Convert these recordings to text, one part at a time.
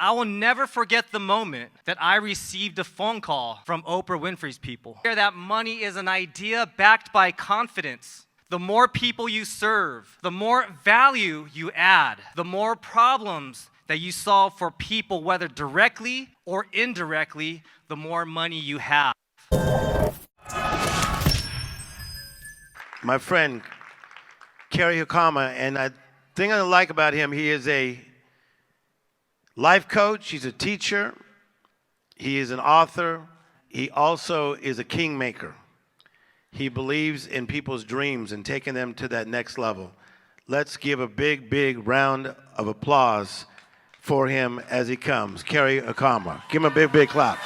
I will never forget the moment that I received a phone call from Oprah Winfrey's people. That money is an idea backed by confidence. The more people you serve, the more value you add, the more problems that you solve for people, whether directly or indirectly, the more money you have. My friend, Cary Hokama, and the thing I like about him, he is a life coach, he's a teacher, he is an author, he also is a kingmaker. He believes in people's dreams and taking them to that next level. Let's give a big, big round of applause for him as he comes. Cary Hokama. Give him a big, big clap.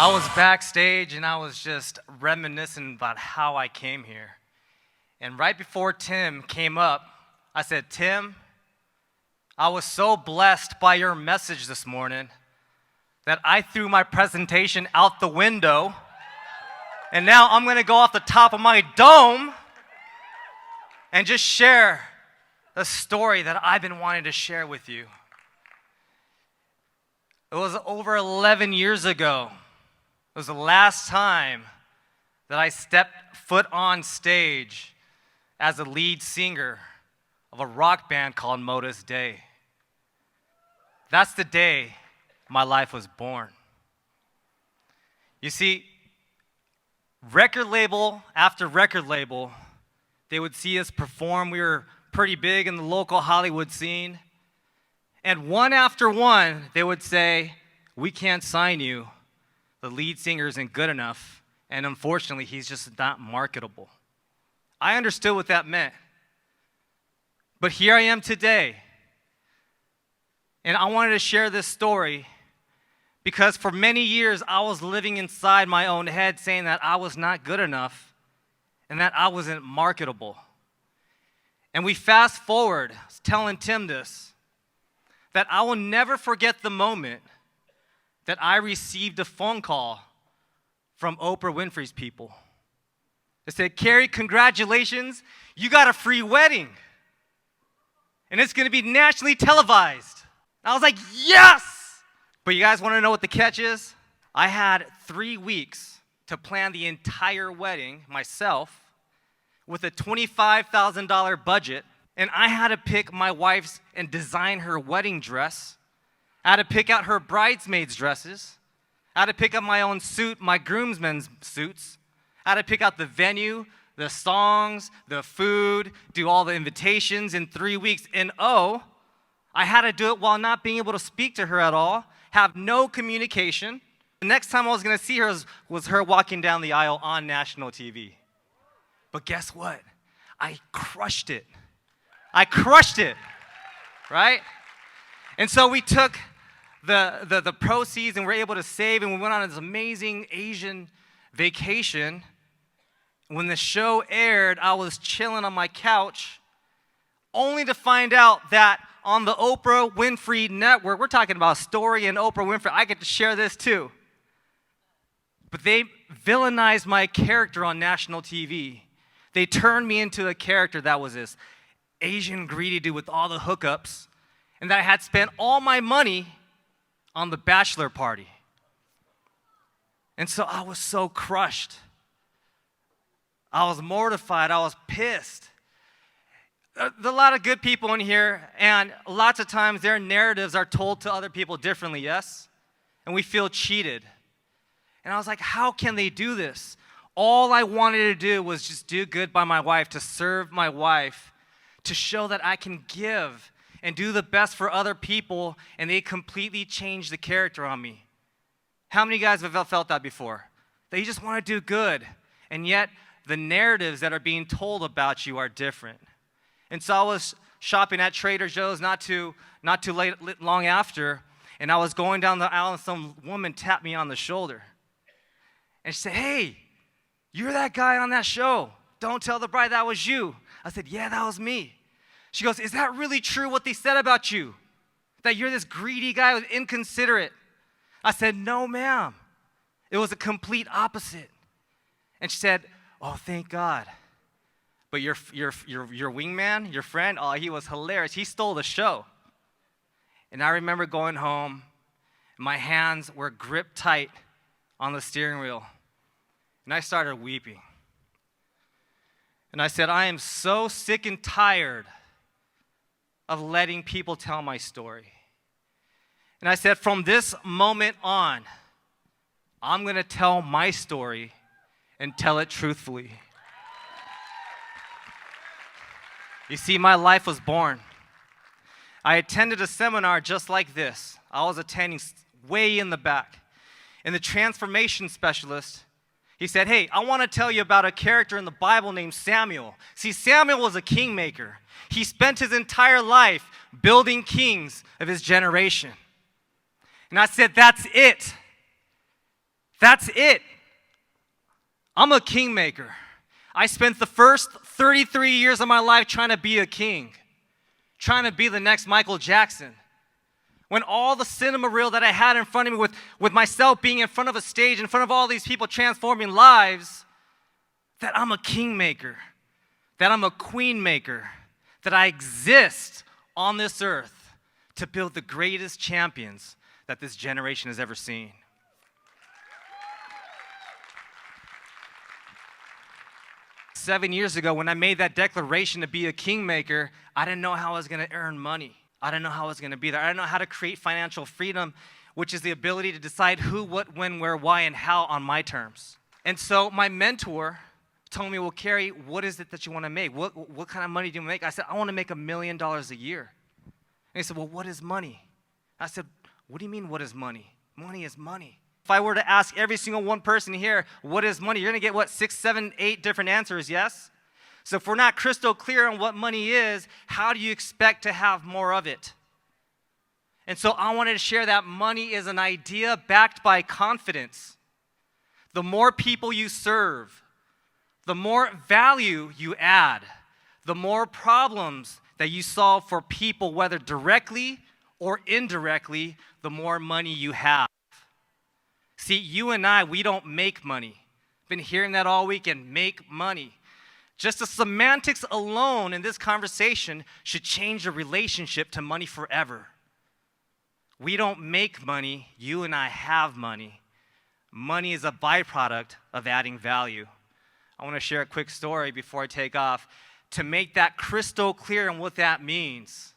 I was backstage and I was just reminiscing about how I came here. And right before Tim came up, I said, Tim, I was so blessed by your message this morning that I threw my presentation out the window, and now I'm gonna go off the top of my dome and just share the story that I've been wanting to share with you. It was over 11 years ago. It was the last time that I stepped foot on stage as a lead singer of a rock band called Modus Day. That's the day my life was born. You see, record label after record label, they would see us perform. We were pretty big in the local Hollywood scene. And one after one, they would say, we can't sign you. The lead singer isn't good enough, and unfortunately, he's just not marketable. I understood what that meant. But here I am today, and I wanted to share this story because for many years, I was living inside my own head saying that I was not good enough and that I wasn't marketable. And we fast forward, telling Tim this, that I will never forget the moment that I received a phone call from Oprah Winfrey's people. They said, Cary, congratulations, you got a free wedding. And it's gonna be nationally televised. I was like, yes! But you guys wanna know what the catch is? I had 3 weeks to plan the entire wedding myself with a $25,000 budget, and I had to pick my wife's and design her wedding dress. I had to pick out her bridesmaids' dresses. I had to pick out my own suit, my groomsmen's suits. I had to pick out the venue, the songs, the food, do all the invitations in 3 weeks. And I had to do it while not being able to speak to her at all, have no communication. The next time I was gonna see her was her walking down the aisle on national TV. But guess what? I crushed it. I crushed it, right? And so we took the proceeds and were able to save, and we went on this amazing Asian vacation. When the show aired, I was chilling on my couch, only to find out that on the Oprah Winfrey Network, we're talking about Story and Oprah Winfrey, I get to share this too. But they villainized my character on national TV. They turned me into a character that was this Asian greedy dude with all the hookups, and that I had spent all my money on the bachelor party. And so I was so crushed. I was mortified. I was pissed. There's a lot of good people in here, and lots of times their narratives are told to other people differently, yes? And we feel cheated. And I was like, how can they do this? All I wanted to do was just do good by my wife, to serve my wife, to show that I can give and do the best for other people, and they completely changed the character on me. How many guys have felt that before? That you just want to do good, and yet the narratives that are being told about you are different. And so I was shopping at Trader Joe's not too long after, and I was going down the aisle, and some woman tapped me on the shoulder. And she said, hey, you're that guy on that show. Don't tell the bride that was you. I said, yeah, that was me. She goes, is that really true what they said about you? That you're this greedy guy who's inconsiderate. I said, no, ma'am. It was a complete opposite. And she said, oh, thank God. But your wingman, your friend, oh, he was hilarious. He stole the show. And I remember going home, my hands were gripped tight on the steering wheel. And I started weeping. And I said, I am so sick and tired of letting people tell my story. And I said, from this moment on, I'm going to tell my story and tell it truthfully. You see, my life was born. I attended a seminar just like this. I was attending way in the back. And the transformation specialist, he said, hey, I want to tell you about a character in the Bible named Samuel. See, Samuel was a kingmaker. He spent his entire life building kings of his generation. And I said, that's it. That's it. I'm a kingmaker. I spent the first 33 years of my life trying to be a king, trying to be the next Michael Jackson. When all the cinema reel that I had in front of me with myself being in front of a stage, in front of all these people transforming lives, that I'm a kingmaker, that I'm a queen maker, that I exist on this earth to build the greatest champions that this generation has ever seen. Seven years ago, when I made that declaration to be a kingmaker, I didn't know how I was going to earn money. I didn't know how I was going to be there. I didn't know how to create financial freedom, which is the ability to decide who, what, when, where, why, and how on my terms. And so my mentor told me, well, Cary, what is it that you want to make? What kind of money do you make? I said, I want to make $1 million a year. And he said, well, what is money? I said, what do you mean, what is money? Money is money. If I were to ask every single one person here, what is money? You're going to get, what, 6, 7, 8 different answers, yes? So if we're not crystal clear on what money is, how do you expect to have more of it? And so I wanted to share that money is an idea backed by confidence. The more people you serve, the more value you add, the more problems that you solve for people, whether directly or indirectly, the more money you have. See, you and I, we don't make money. Been hearing that all weekend, make money. Just the semantics alone in this conversation should change the relationship to money forever. We don't make money, you and I have money. Money is a byproduct of adding value. I want to share a quick story before I take off to make that crystal clear on what that means.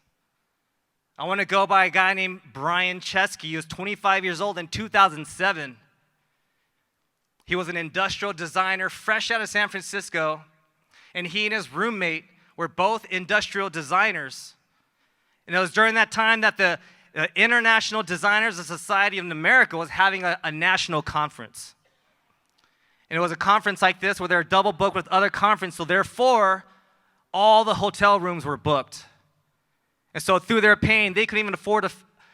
I want to go by a guy named Brian Chesky. He was 25 years old in 2007. He was an industrial designer fresh out of San Francisco, and he and his roommate were both industrial designers. And it was during that time that the International Designers Society of America was having a national conference. And it was a conference like this where they were double booked with other conferences, so therefore, all the hotel rooms were booked. And so through their pain, they couldn't even afford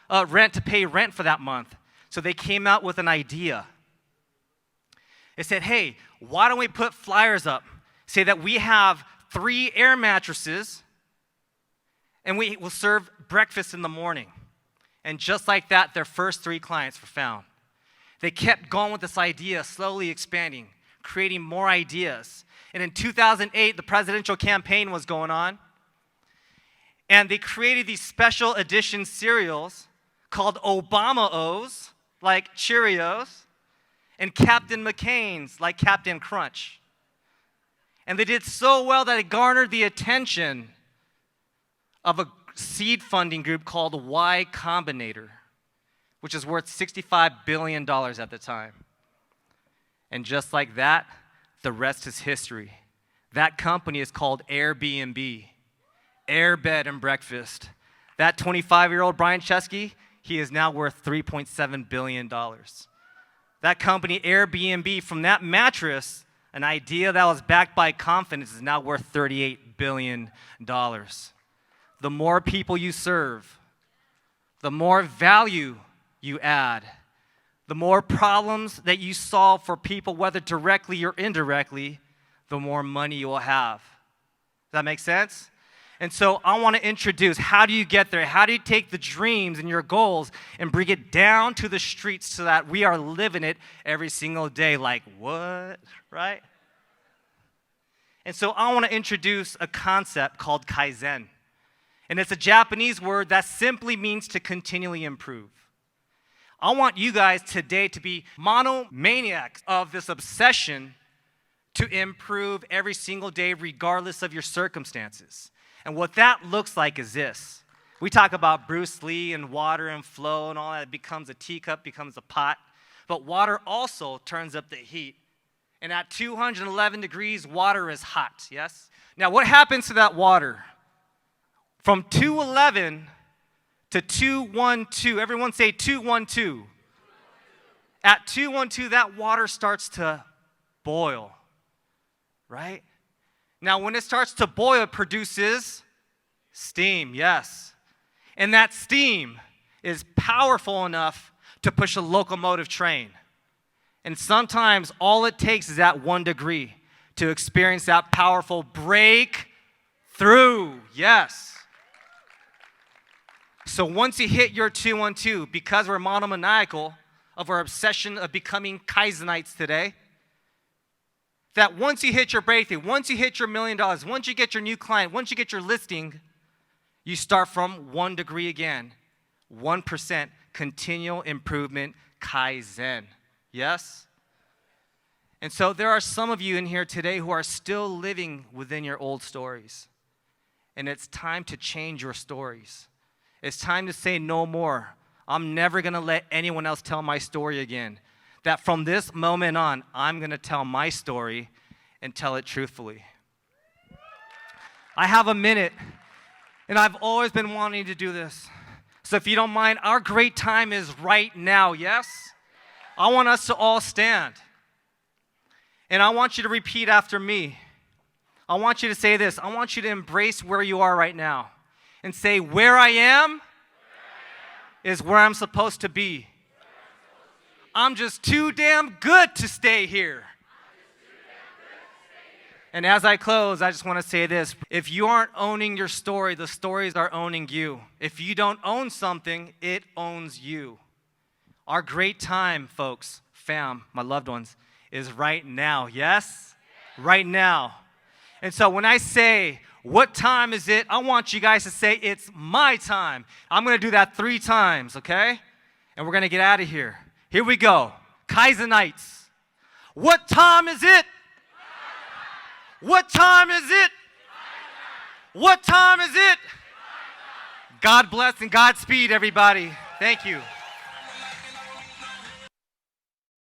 to pay rent for that month. So they came out with an idea. They said, hey, why don't we put flyers up? Say that we have 3 air mattresses, and we will serve breakfast in the morning. And just like that, their first 3 clients were found. They kept going with this idea, slowly expanding, creating more ideas. And in 2008, the presidential campaign was going on. And they created these special edition cereals called Obama-O's, like Cheerios, and Captain McCain's, like Captain Crunch. And they did so well that it garnered the attention of a seed funding group called Y Combinator, which is worth $65 billion at the time. And just like that, the rest is history. That company is called Airbnb. Air, bed, and breakfast. That 25-year-old Brian Chesky, he is now worth $3.7 billion. That company, Airbnb, from that mattress, an idea that was backed by confidence, is now worth $38 billion. The more people you serve, the more value you add, the more problems that you solve for people, whether directly or indirectly, the more money you will have. Does that make sense? And so I want to introduce, how do you get there? How do you take the dreams and your goals and bring it down to the streets so that we are living it every single day? Like, what, right? And so I want to introduce a concept called Kaizen. And it's a Japanese word that simply means to continually improve. I want you guys today to be monomaniacs of this obsession to improve every single day regardless of your circumstances. And what that looks like is this. We talk about Bruce Lee and water and flow and all that. It becomes a teacup, becomes a pot. But water also turns up the heat. And at 211 degrees, water is hot, yes? Now, what happens to that water? From 211 to 212, everyone say 212. At 212, that water starts to boil, right? Now, when it starts to boil, it produces steam, yes. And that steam is powerful enough to push a locomotive train. And sometimes all it takes is that 1 degree to experience that powerful breakthrough, yes. So once you hit your 212, because we're monomaniacal of our obsession of becoming Kaizenites today, that once you hit your breakthrough, once you hit your $1 million, once you get your new client, once you get your listing, you start from 1 degree again. 1% continual improvement Kaizen. Yes? And so there are some of you in here today who are still living within your old stories. And it's time to change your stories. It's time to say no more. I'm never going to let anyone else tell my story again. That from this moment on, I'm going to tell my story and tell it truthfully. I have a minute, and I've always been wanting to do this. So if you don't mind, our great time is right now, yes? I want us to all stand. And I want you to repeat after me. I want you to say this. I want you to embrace where you are right now and say, where I am is where I'm supposed to be. I'm just too damn good to stay here. And as I close, I just want to say this. If you aren't owning your story, the stories are owning you. If you don't own something, it owns you. Our great time, folks, fam, my loved ones, is right now. Yes? Right now. And so when I say, what time is it? I want you guys to say, it's my time. I'm going to do that 3 times, okay? And we're going to get out of here. Here we go. Kaizenites. What time is it? What time is it? What time is it? God bless and Godspeed, everybody. Thank you.